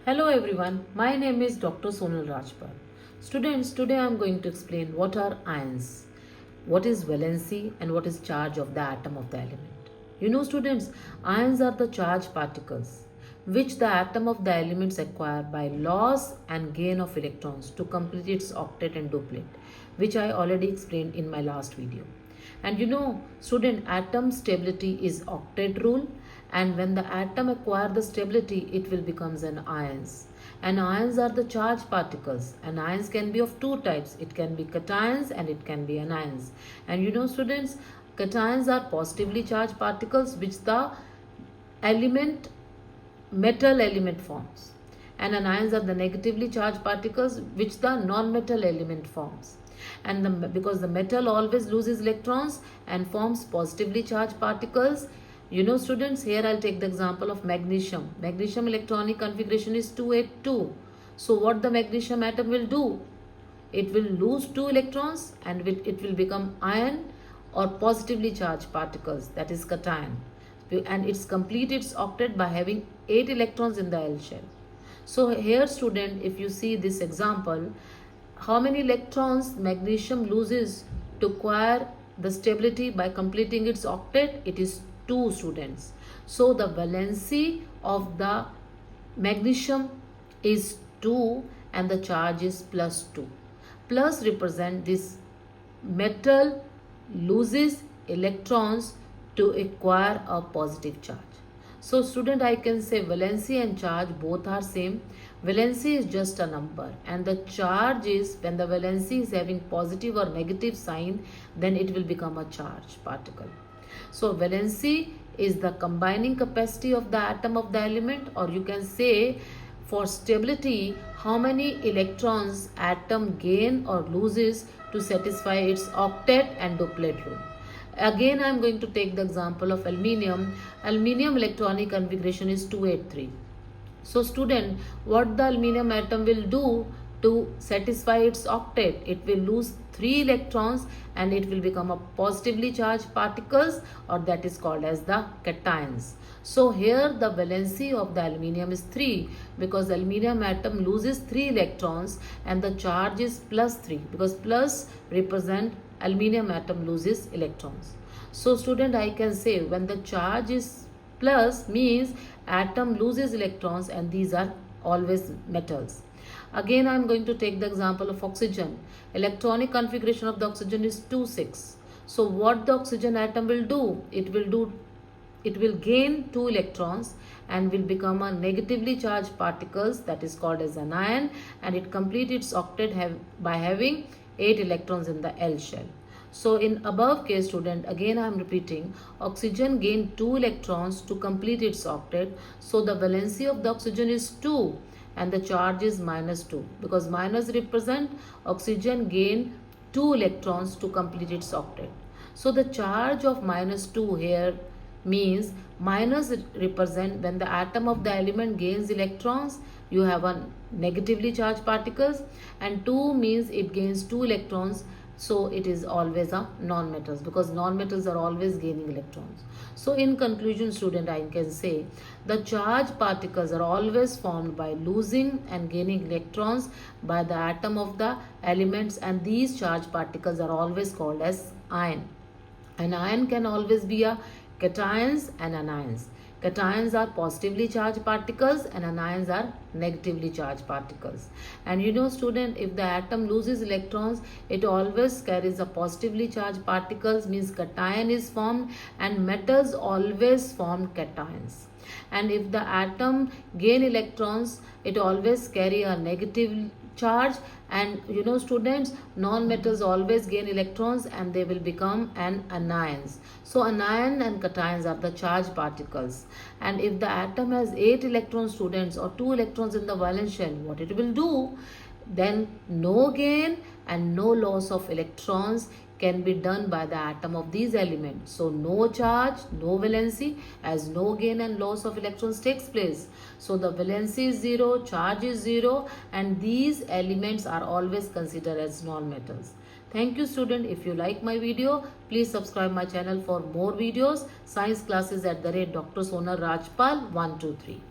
Hello everyone, my name is Dr. Sonal Rajpal. Students, today I am going to explain what are ions, what is valency and what is charge of the atom of the element. You know students, ions are the charged particles which the atom of the elements acquire by loss and gain of electrons to complete its octet and duplet, which I already explained in my last video. And you know, student, atom stability is octet rule, and when the atom acquire the stability, it will becomes an ions. And ions are the charged particles, and ions can be of two types. It can be cations and it can be anions. And you know students, cations are positively charged particles which the element metal element forms, and anions are the negatively charged particles which the non-metal element forms. And because the metal always loses electrons and forms positively charged particles, you know students, here I'll take the example of magnesium. Magnesium electronic configuration is 282. So what the magnesium atom will do? It will lose 2 electrons and it will become ion or positively charged particles, that is cation. And it's complete its octet by having 8 electrons in the L shell. So here student, if you see this example, how many electrons magnesium loses to acquire the stability by completing its octet? It is 2 students. So the valency of the magnesium is 2 and the charge is plus 2. Plus represent this metal loses electrons to acquire a positive charge. So student, I can say valency and charge both are same. Valency is just a number and the charge is, when the valency is having positive or negative sign, then it will become a charged particle. So valency is the combining capacity of the atom of the element, or you can say for stability how many electrons atom gain or loses to satisfy its octet and duplet rule. Again, I am going to take the example of aluminium. Aluminium electronic configuration is 283. So student, what the aluminium atom will do to satisfy its octet? It will lose 3 electrons and it will become a positively charged particles, or that is called as the cations. So here the valency of the aluminium is 3 because the aluminium atom loses 3 electrons and the charge is plus 3 because plus represent aluminium atom loses electrons. So student, I can say when the charge is plus means atom loses electrons, and these are always metals. Again, I am going to take the example of oxygen. Electronic configuration of the oxygen is 2,6. So what the oxygen atom will do? It will gain 2 electrons and will become a negatively charged particles, that is called as an ion, and it completes its octet by having 8 electrons in the L shell. So in above case student, again I am repeating, oxygen gain 2 electrons to complete its octet. So the valency of the oxygen is 2 and the charge is minus 2 because minus represent oxygen gain 2 electrons to complete its octet. So the charge of minus 2 here means minus represent when the atom of the element gains electrons, you have a negatively charged particles, and 2 means it gains 2 electrons. So it is always a non-metals because non-metals are always gaining electrons. So in conclusion student, I can say the charged particles are always formed by losing and gaining electrons by the atom of the elements, and these charged particles are always called as ion. An ion can always be a cations and anions. Cations are positively charged particles and anions are negatively charged particles. And you know student, if the atom loses electrons, it always carries a positively charged particles, means cation is formed, and metals always form cations. And if the atom gain electrons, it always carry a negative charge, and you know students, non-metals always gain electrons and they will become an anions. So anion and cations are the charged particles, and if the atom has 8 electrons students or 2 electrons in the valence shell, what it will do? Then no gain and no loss of electrons can be done by the atom of these elements. So no charge, no valency, as no gain and loss of electrons takes place. So the valency is 0, charge is 0, and these elements are always considered as non-metals. Thank you student. If you like my video, please subscribe my channel for more videos. Science classes @ Dr. Sonal Rajpal 123.